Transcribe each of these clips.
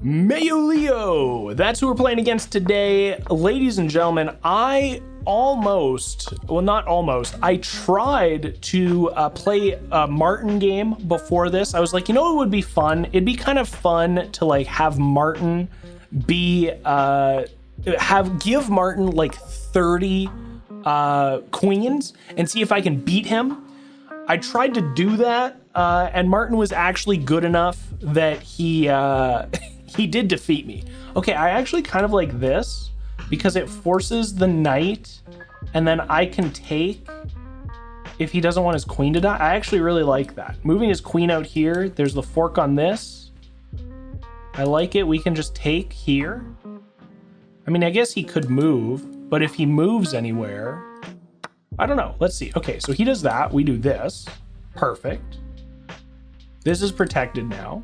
Leo, that's who we're playing against today. Ladies and gentlemen, I tried to play a Martin game before this. I was like, you know, it would be fun. It'd be kind of fun to like have Martin be, give Martin like 30 queens and see if I can beat him. I tried to do that, and Martin was actually good enough that he did defeat me. Okay, I actually kind of like this because it forces the knight, and then I can take if he doesn't want his queen to die. I actually really like that. Moving his queen out here, there's the fork on this. I like it. We can just take here. I mean, I guess he could move, but if he moves anywhere, I don't know. Let's see. Okay, so he does that. We do this. Perfect. This is protected now.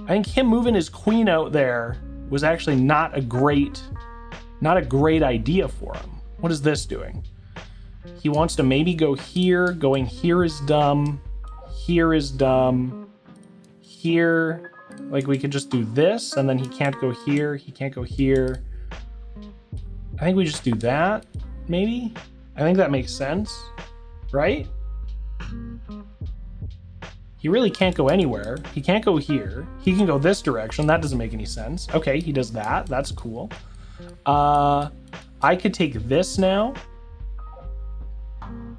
I think him moving his queen out there was actually not a great idea for him. What is this doing? He wants to maybe go here. Going here is dumb. Here is dumb. Here, like we could just do this, and then he can't go here. He can't go here. I think we just do that. Maybe? I think that makes sense, right? He really can't go anywhere. He can't go here. He can go this direction. That doesn't make any sense. Okay, he does that. That's cool. I could take this now.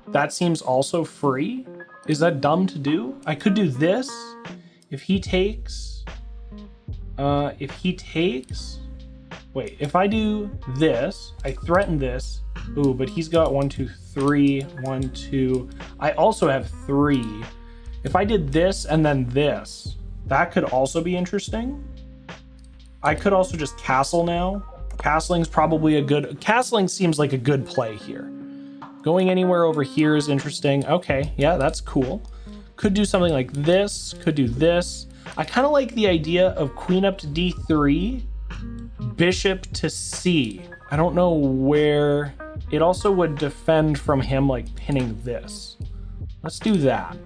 That seems also free. Is that dumb to do? I could do this. If he takes... Wait, if I do this, I threaten this. Ooh, but he's got 1, 2, 3, 1, 2. I also have 3. If I did this and then this, that could also be interesting. I could also just castle now. Castling seems like a good play here. Going anywhere over here is interesting. Okay, yeah, that's cool. Could do something like this, could do this. I kind of like the idea of queen up to d3, bishop to c. I don't know where. It also would defend from him like pinning this. Let's do that.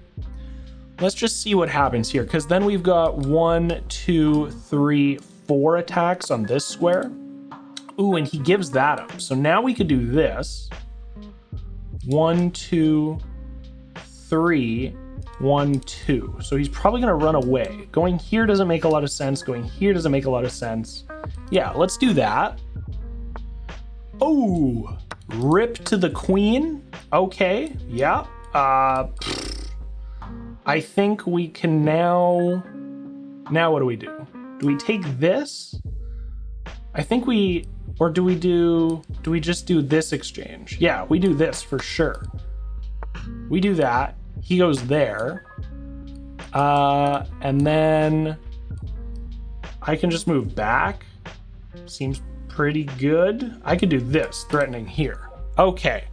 Let's just see what happens here, because then we've got 1, 2, 3, 4 attacks on this square. Ooh, and he gives that up. So now we could do this. 1, 2, 3, 1, 2. So he's probably going to run away. Going here doesn't make a lot of sense. Going here doesn't make a lot of sense. Yeah, let's do that. Oh, rip to the queen. Okay, yeah. I think we can now what do? Do we take this? I think do we just do this exchange? Yeah, we do this for sure. We do that. He goes there. And then I can just move back. Seems pretty good. I could do this, threatening here. Okay.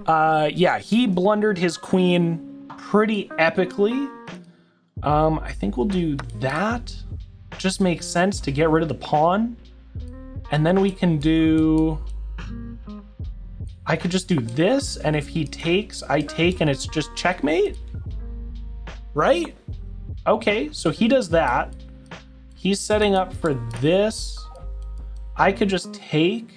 Yeah, he blundered his queen pretty epically. I think we'll do that. Just makes sense to get rid of the pawn. And then we can do... I could just do this, and if he takes, I take, and it's just checkmate? Right? Okay, so he does that. He's setting up for this. I could just take...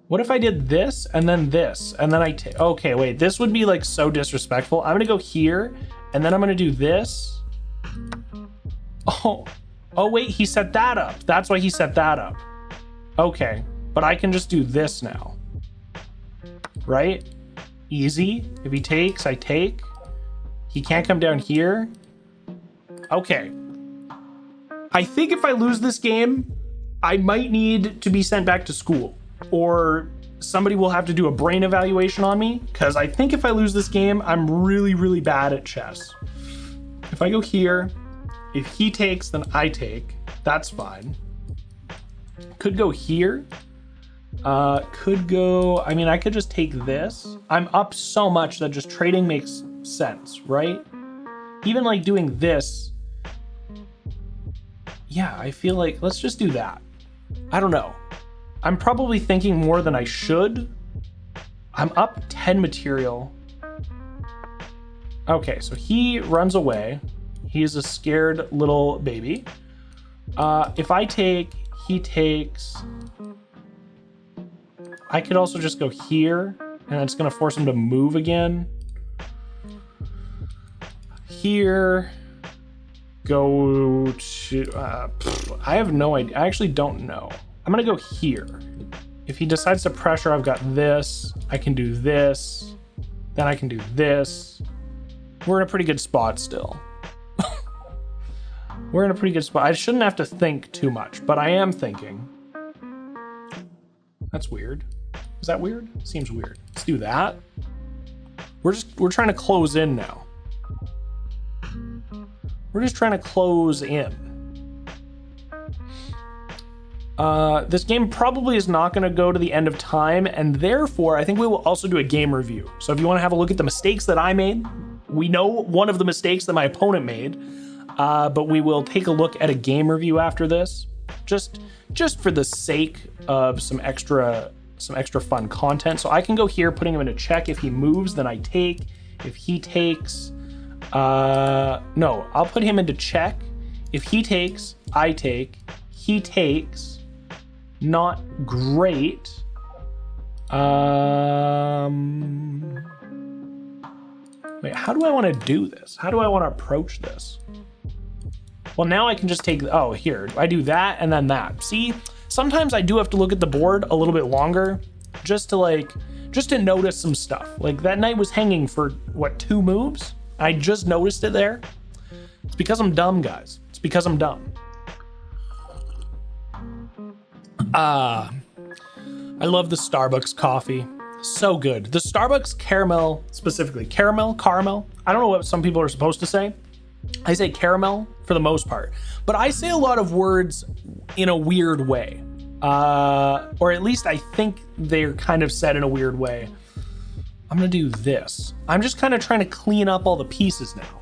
What if I did this and then this and then I take? Okay, wait, this would be like so disrespectful. I'm gonna go here and then I'm gonna do this. Oh wait, he set that up. That's why he set that up. Okay, but I can just do this now. Right? Easy. If he takes, I take. He can't come down here. Okay. I think if I lose this game, I might need to be sent back to school. Or somebody will have to do a brain evaluation on me, because I think if I lose this game, I'm really, really bad at chess. If I go here, if he takes, then I take. That's fine. Could go here. Could go... I mean, I could just take this. I'm up so much that just trading makes sense, right? Even like doing this. Yeah, I feel like... Let's just do that. I don't know. I'm probably thinking more than I should. I'm up 10 material. Okay, so he runs away. He's a scared little baby. If I take, he takes. I could also just go here, and it's gonna force him to move again. Here. Go to. I have no idea. I actually don't know. I'm gonna go here. If he decides to pressure, I've got this. I can do this. Then I can do this. We're in a pretty good spot still. We're in a pretty good spot. I shouldn't have to think too much, but I am thinking. That's weird. Is that weird? Seems weird. Let's do that. We're trying to close in now. We're just trying to close in. This game probably is not going to go to the end of time, and therefore I think we will also do a game review. So if you want to have a look at the mistakes that I made, we know one of the mistakes that my opponent made, but we will take a look at a game review after this, just for the sake of some extra fun content. So I can go here, putting him into check. If he moves, then I take. If he takes, no, I'll put him into check. If he takes, I take. He takes. Not great. Wait, how do I want to do this? How do I want to approach this? Well, now I can just take, oh, here, I do that and then that. See, sometimes I do have to look at the board a little bit longer just to notice some stuff. Like that knight was hanging for what, 2 moves? I just noticed it there. It's because I'm dumb, guys. It's because I'm dumb. I love the Starbucks coffee. So good. The Starbucks caramel, specifically. Caramel? I don't know what some people are supposed to say. I say caramel for the most part. But I say a lot of words in a weird way. Or at least I think they're kind of said in a weird way. I'm going to do this. I'm just kind of trying to clean up all the pieces now.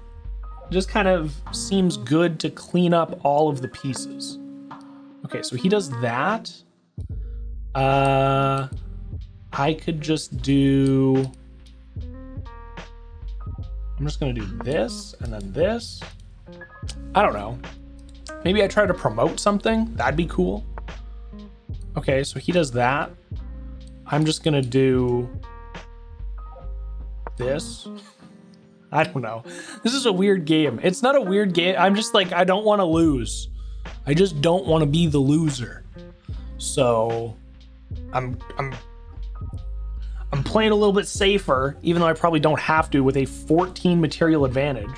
It just kind of seems good to clean up all of the pieces. Okay, so he does that. I could just do... I'm just gonna do this and then this. I don't know. Maybe I try to promote something. That'd be cool. Okay, so he does that. I'm just gonna do this. I don't know. This is a weird game. It's not a weird game. I'm just like, I don't want to lose. I just don't want to be the loser. So I'm playing a little bit safer, even though I probably don't have to, with a 14 material advantage.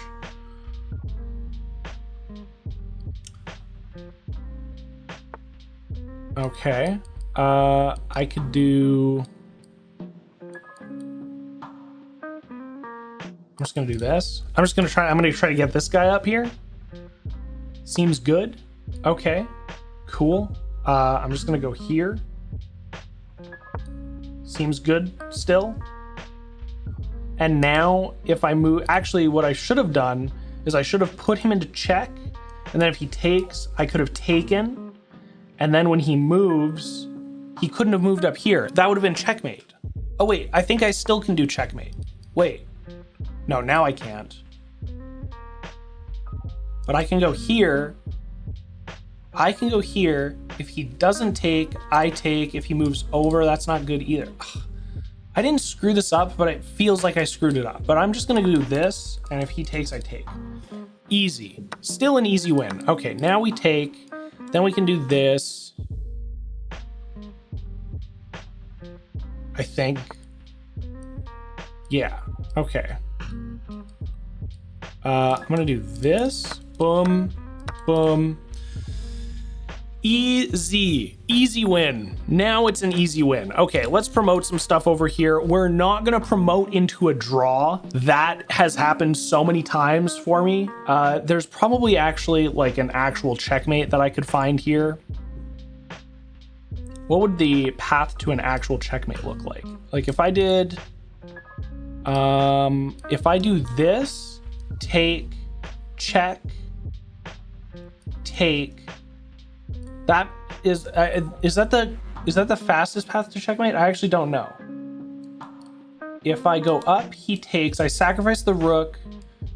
Okay. I could do... I'm just gonna do this. I'm gonna try to get this guy up here. Seems good. Okay, cool. I'm just gonna go here. Seems good still. And now if I move, actually what I should have done is I should have put him into check. And then if he takes, I could have taken. And then when he moves, he couldn't have moved up here. That would have been checkmate. Oh wait, I think I still can do checkmate. Wait. No, now I can't. But I can go here. I can go here. If he doesn't take, I take. If he moves over, that's not good either. Ugh. I didn't screw this up, but it feels like I screwed it up. But I'm just gonna do this, and if he takes, I take. Easy. Still an easy win. Okay, now we take. Then we can do this. I think. Yeah, okay. I'm gonna do this. Boom, boom. Easy win. Now it's an easy win. Okay, let's promote some stuff over here. We're not gonna promote into a draw. That has happened so many times for me. There's probably actually like an actual checkmate that I could find here. What would the path to an actual checkmate look like? Like if I did, if I do this, take, check, take. That is that the fastest path to checkmate? I actually don't know. If I go up, he takes. I sacrifice the rook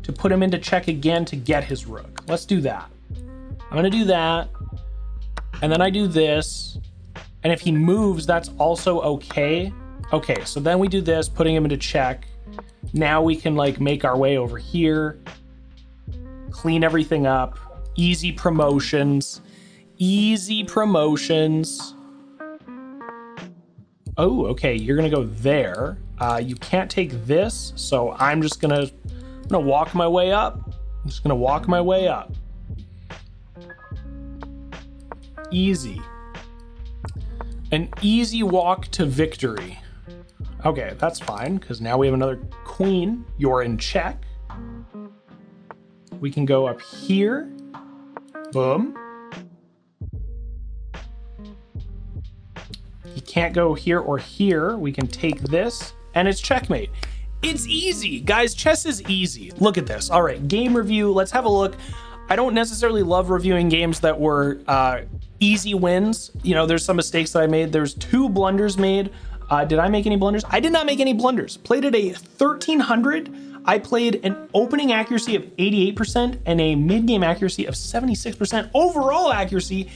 to put him into check again to get his rook. Let's do that. I'm going to do that. And then I do this. And if he moves, that's also okay. Okay, so then we do this, putting him into check. Now we can like make our way over here. Clean everything up. Easy promotions. Easy promotions. Oh, okay, you're gonna go there. You can't take this, so I'm gonna walk my way up. I'm just gonna walk my way up. Easy. An easy walk to victory. Okay, that's fine, because now we have another queen. You're in check. We can go up here. Boom. He can't go here or here. We can take this, and it's checkmate. It's easy. Guys, chess is easy. Look at this. All right, game review. Let's have a look. I don't necessarily love reviewing games that were easy wins. You know, there's some mistakes that I made. There's 2 blunders made. Did I make any blunders? I did not make any blunders. Played at a 1300. I played an opening accuracy of 88% and a mid-game accuracy of 76%. Overall accuracy,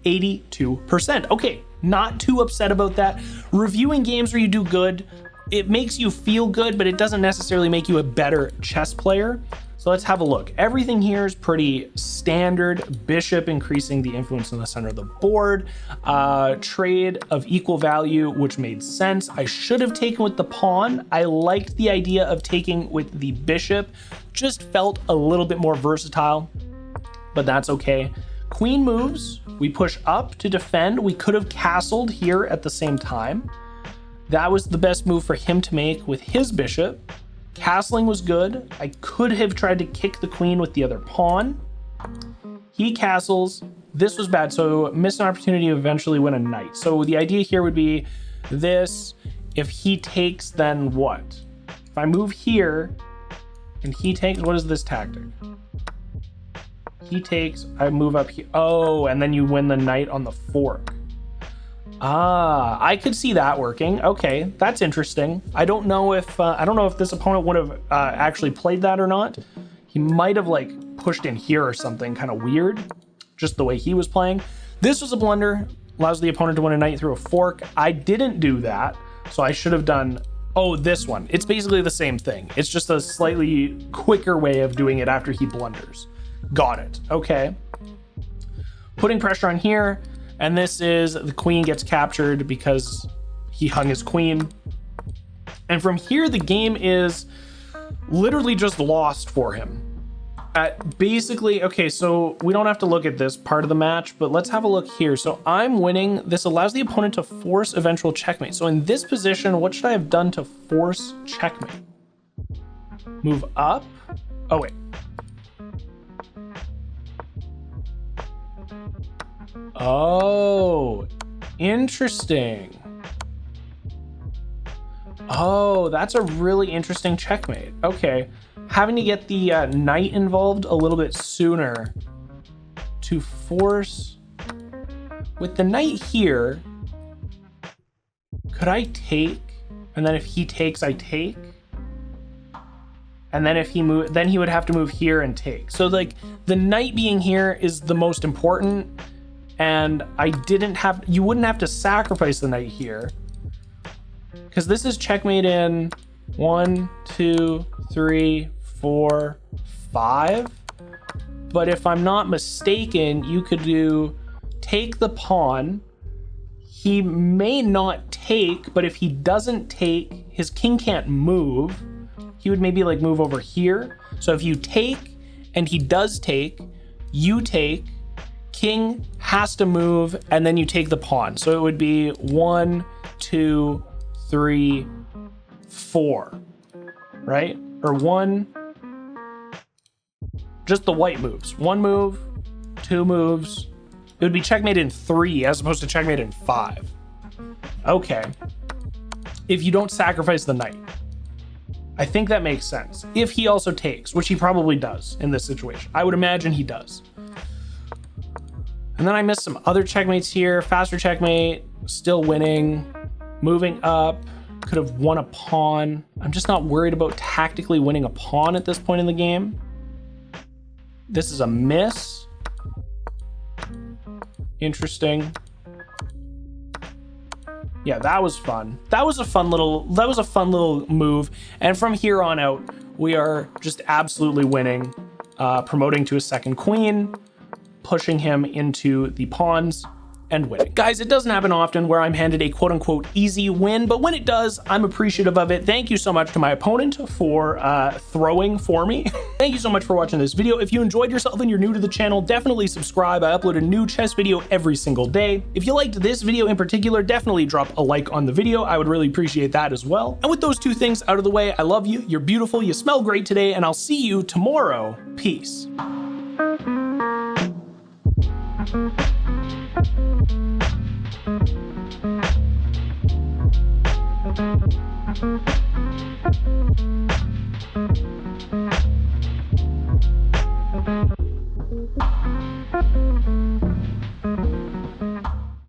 82%. Okay, not too upset about that. Reviewing games where you do good, it makes you feel good, but it doesn't necessarily make you a better chess player. So let's have a look. Everything here is pretty standard. Bishop increasing the influence in the center of the board. Trade of equal value, which made sense. I should have taken with the pawn. I liked the idea of taking with the bishop. Just felt a little bit more versatile, but that's okay. Queen moves. We push up to defend. We could have castled here at the same time. That was the best move for him to make with his bishop. Castling was good. I could have tried to kick the queen with the other pawn. He castles. This was bad, so missed an opportunity to eventually win a knight. So the idea here would be this. If he takes, then what? If I move here and he takes, what is this tactic? He takes, I move up here. Oh, and then you win the knight on the fork. Ah, I could see that working. Okay, that's interesting. I don't know if this opponent would have actually played that or not. He might have like pushed in here or something kind of weird, just the way he was playing. This was a blunder. Allows the opponent to win a knight through a fork. I didn't do that, so I should have done, oh, this one. It's basically the same thing. It's just a slightly quicker way of doing it after he blunders. Got it. Okay. Putting pressure on here. And this is the queen gets captured because he hung his queen. And from here, the game is literally just lost for him. Basically, okay, so we don't have to look at this part of the match, but let's have a look here. So I'm winning. This allows the opponent to force eventual checkmate. So in this position, what should I have done to force checkmate? Move up? Oh, wait. Oh, interesting. Oh, that's a really interesting checkmate. Okay, having to get the knight involved a little bit sooner to force. With the knight here, could I take? And then if he takes, I take. And then if he move, then he would have to move here and take. So like the knight being here is the most important. And you wouldn't have to sacrifice the knight here. Because this is checkmate in 1, 2, 3, 4, 5. But if I'm not mistaken, you could do take the pawn. He may not take, but if he doesn't take, his king can't move. He would maybe like move over here. So if you take and he does take, you take, king has to move, and then you take the pawn. So it would be 1, 2, 3, 4, right? Or 1, just the white moves. 1 move, 2 moves. It would be checkmate in 3 as opposed to checkmate in 5. Okay. If you don't sacrifice the knight. I think that makes sense. If he also takes, which he probably does in this situation. I would imagine he does. And then I missed some other checkmates here. Faster checkmate, still winning, moving up. Could have won a pawn. I'm just not worried about tactically winning a pawn at this point in the game. This is a miss. Interesting. Yeah, that was fun. That was a fun little move. And from here on out, we are just absolutely winning, promoting to a second queen, pushing him into the pawns, and winning. Guys, it doesn't happen often where I'm handed a quote unquote easy win, but when it does, I'm appreciative of it. Thank you so much to my opponent for throwing for me. Thank you so much for watching this video. If you enjoyed yourself and you're new to the channel, definitely subscribe. I upload a new chess video every single day. If you liked this video in particular, definitely drop a like on the video. I would really appreciate that as well. And with those two things out of the way, I love you, you're beautiful, you smell great today, and I'll see you tomorrow. Peace.